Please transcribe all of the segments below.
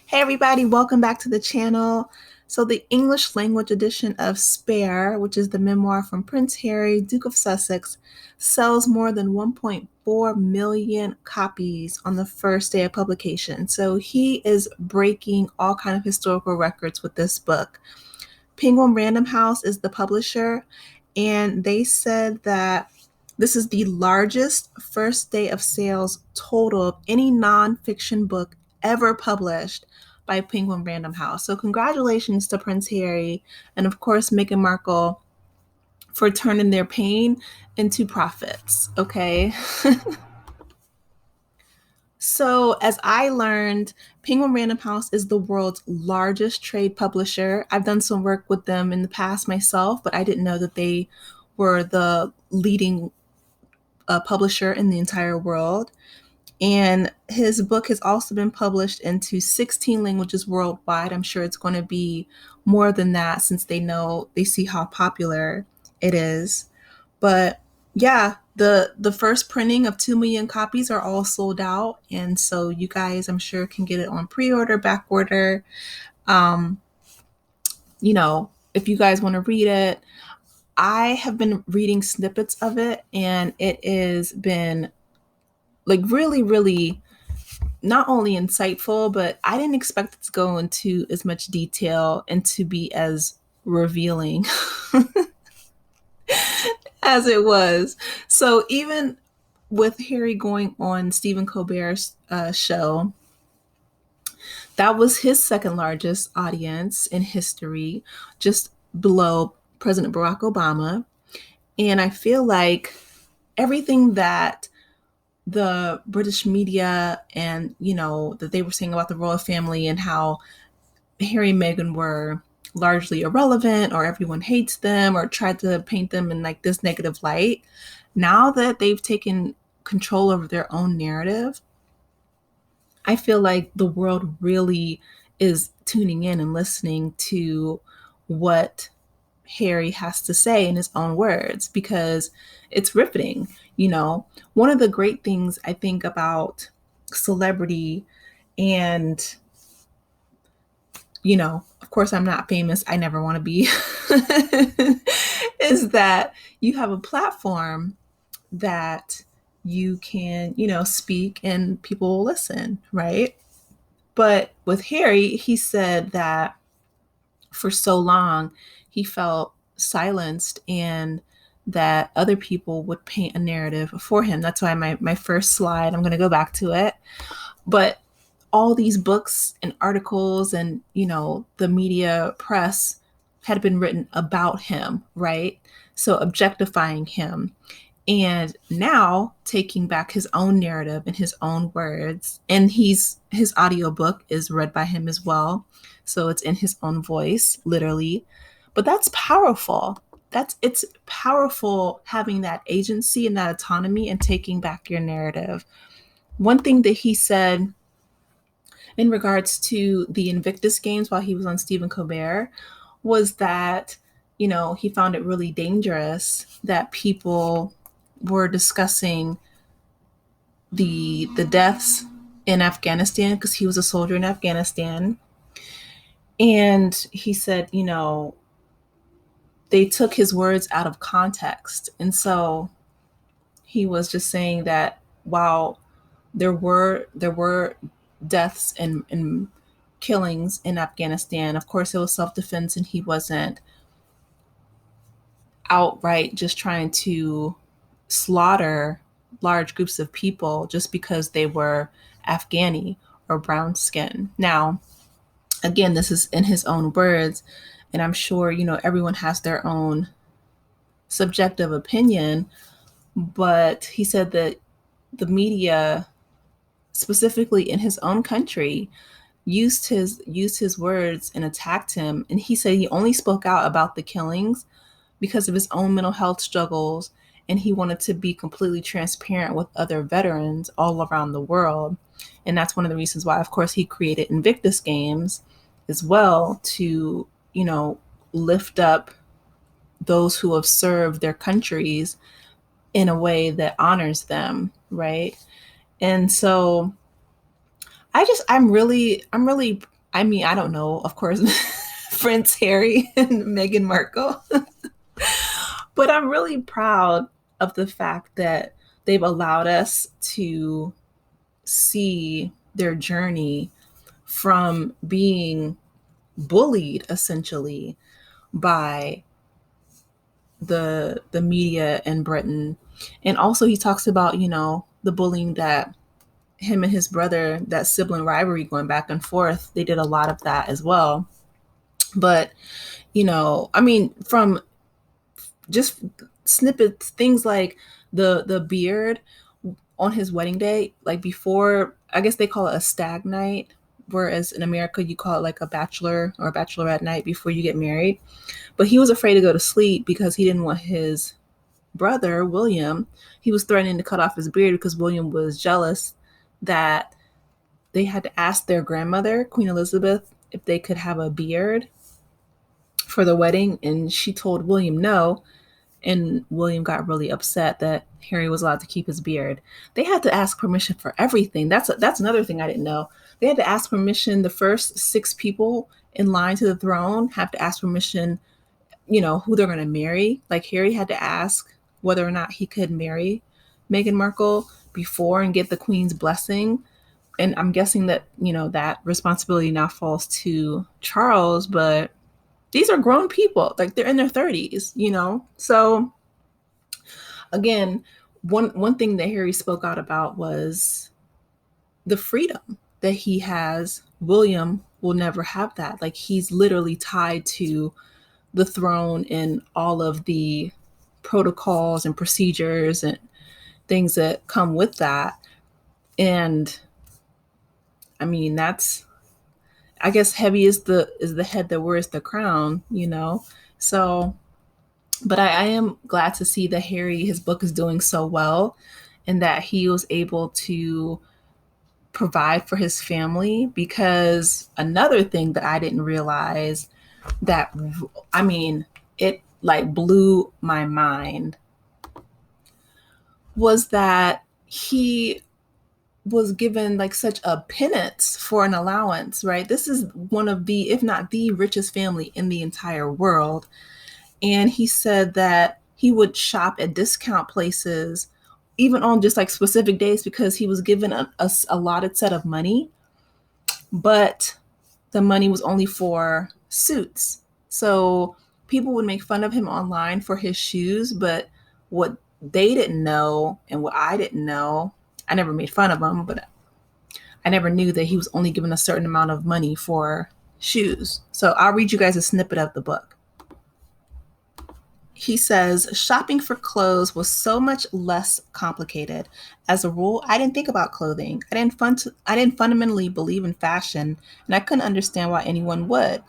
Hey everybody, welcome back to the channel. So the English language edition of Spare, which is the memoir from Prince Harry, Duke of Sussex, sells more than 1.4 million copies on the first day of publication. So he is breaking all kind of historical records with this book. Penguin Random House is the publisher, and they said that this is the largest first day of sales total of any nonfiction book ever published by Penguin Random House. So congratulations to Prince Harry and of course Meghan Markle for turning their pain into profits. Okay. So, as I learned, Penguin Random House is the world's largest trade publisher. I've done some work with them in the past myself, but I didn't know that they were the leading publisher in the entire world. And his book has also been published into 16 languages worldwide. I'm sure it's going to be more than that since they see how popular it is. But yeah, the first printing of 2 million copies are all sold out, and so you guys, I'm sure, can get it on pre-order, back order. Um, if you guys want to read it, I have been reading snippets of it, and it has been like really, really not only insightful, but I didn't expect it to go into as much detail and to be as revealing as it was. So even with Harry going on Stephen Colbert's show, that was his second largest audience in history, just below President Barack Obama. And I feel like everything that the British media and, that they were saying about the royal family and how Harry and Meghan were largely irrelevant or everyone hates them or tried to paint them in like this negative light. Now that they've taken control over their own narrative, I feel like the world really is tuning in and listening to what Harry has to say in his own words because it's riveting. One of the great things I think about celebrity and of course, I'm not famous. I never want to be, is that you have a platform that you can, speak and people will listen, right? But with Harry, he said that for so long he felt silenced and that other people would paint a narrative for him. That's why my first slide, I'm going to go back to it. But all these books and articles and, the media press had been written about him, right? So objectifying him. And now taking back his own narrative in his own words. And his audiobook is read by him as well. So it's in his own voice, literally. But that's powerful. It's powerful having that agency and that autonomy and taking back your narrative. One thing that he said in regards to the Invictus Games while he was on Stephen Colbert was that, he found it really dangerous that people were discussing the deaths in Afghanistan because he was a soldier in Afghanistan. And he said, they took his words out of context. And so he was just saying that while there were deaths and killings in Afghanistan. Of course, it was self-defense, and he wasn't outright just trying to slaughter large groups of people just because they were Afghani or brown skin. Now, again, this is in his own words, and I'm sure, everyone has their own subjective opinion, but he said that the media, specifically in his own country, used his words and attacked him. And he said he only spoke out about the killings because of his own mental health struggles, and he wanted to be completely transparent with other veterans all around the world. And that's one of the reasons why, of course, he created Invictus Games as well to, lift up those who have served their countries in a way that honors them, right? And so I'm really I mean, I don't know, of course, Prince Harry and Meghan Markle, but I'm really proud of the fact that they've allowed us to see their journey from being bullied essentially by the media in Britain. And also he talks about, the bullying that him and his brother, that sibling rivalry going back and forth, they did a lot of that as well. But, I mean, from just snippets, things like the beard on his wedding day, like before, I guess they call it a stag night, whereas in America you call it like a bachelor or a bachelorette night before you get married. But he was afraid to go to sleep because he didn't want his brother, William, he was threatening to cut off his beard because William was jealous that they had to ask their grandmother, Queen Elizabeth, if they could have a beard for the wedding. And she told William no. And William got really upset that Harry was allowed to keep his beard. They had to ask permission for everything. That's another thing I didn't know. They had to ask permission. The first 6 people in line to the throne have to ask permission, who they're going to marry. Like Harry had to ask whether or not he could marry Meghan Markle before and get the Queen's blessing. And I'm guessing that, that responsibility now falls to Charles, but these are grown people. Like they're in their 30s. So again, one thing that Harry spoke out about was the freedom that he has. William will never have that. Like he's literally tied to the throne and all of the protocols and procedures and things that come with that. And I mean, that's, I guess, heavy is the head that wears the crown. So, but I am glad to see that Harry, his book is doing so well and that he was able to provide for his family. Because another thing that I didn't realize that, I mean, it like blew my mind was that he was given like such a pittance for an allowance, right? This is one of the, if not the richest family in the entire world. And he said that he would shop at discount places, even on just like specific days, because he was given a allotted set of money, but the money was only for suits. So people would make fun of him online for his shoes, but what they didn't know and what I didn't know, I never made fun of him, but I never knew that he was only given a certain amount of money for shoes. So I'll read you guys a snippet of the book. He says, shopping for clothes was so much less complicated. As a rule, I didn't think about clothing. I didn't fundamentally believe in fashion, and I couldn't understand why anyone would.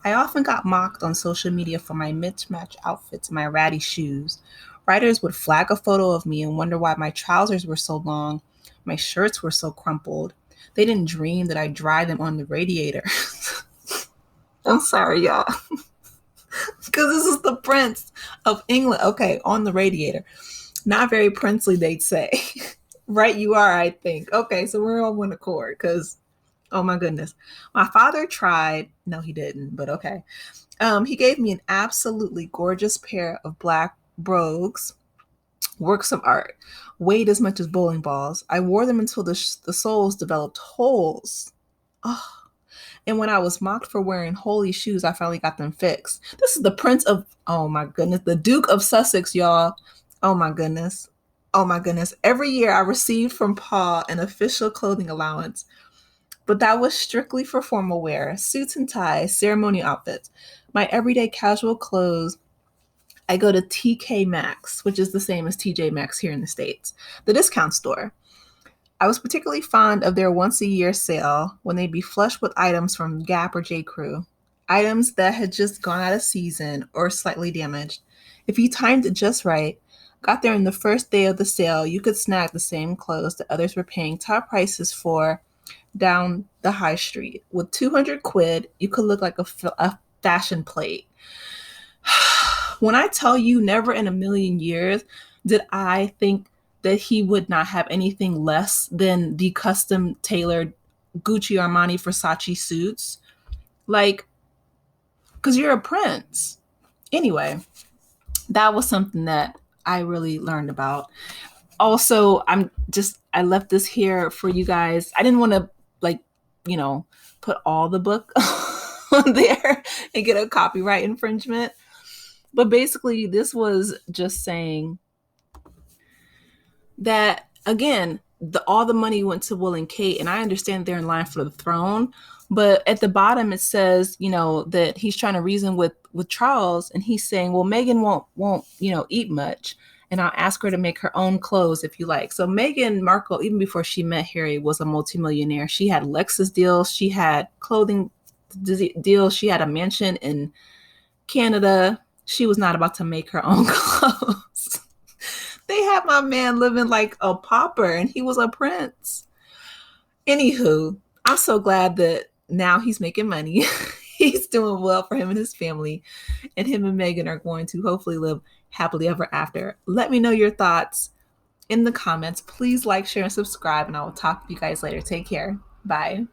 I often got mocked on social media for my mismatched outfits and my ratty shoes. Writers would flag a photo of me and wonder why my trousers were so long, my shirts were so crumpled. They didn't dream that I'd dry them on the radiator. I'm sorry, y'all. Because this is the Prince of England. Okay, on the radiator. Not very princely, they'd say. Right, you are, I think. Okay, so we're on one accord because, oh my goodness. My father tried. No, he didn't, but okay. He gave me an absolutely gorgeous pair of black brogues, works of art, weighed as much as bowling balls. I wore them until the soles developed holes. Oh. And when I was mocked for wearing holy shoes, I finally got them fixed. This is the Prince of, oh my goodness, the Duke of Sussex, y'all. Oh my goodness. Oh my goodness. Every year I received from Pa an official clothing allowance, but that was strictly for formal wear, suits and ties, ceremonial outfits. My everyday casual clothes, I go to TK Maxx, which is the same as TJ Maxx here in the States, the discount store. I was particularly fond of their once-a-year sale when they'd be flush with items from Gap or J.Crew, items that had just gone out of season or slightly damaged. If you timed it just right, got there on the first day of the sale, you could snag the same clothes that others were paying top prices for down the high street. With 200 quid, you could look like a fashion plate. When I tell you, never in a million years did I think that he would not have anything less than the custom tailored Gucci, Armani, Versace suits Like, because you're a prince. Anyway, that was something that I really learned about. Also, I left this here for you guys. I didn't want to, like, you know, put all the book on there and get a copyright infringement. But basically, this was just saying that, again, all the money went to Will and Kate, and I understand they're in line for the throne. But at the bottom it says, that he's trying to reason with Charles, and he's saying, well, Meghan won't eat much, and I'll ask her to make her own clothes if you like. So Meghan Markle, even before she met Harry, was a multimillionaire. She had Lexus deals, she had clothing deals, she had a mansion in Canada. She was not about to make her own clothes. They had my man living like a pauper, and he was a prince. Anywho, I'm so glad that now he's making money. He's doing well for him and his family, and him and Meghan are going to hopefully live happily ever after. Let me know your thoughts in the comments. Please like, share, and subscribe, and I will talk to you guys later. Take care. Bye.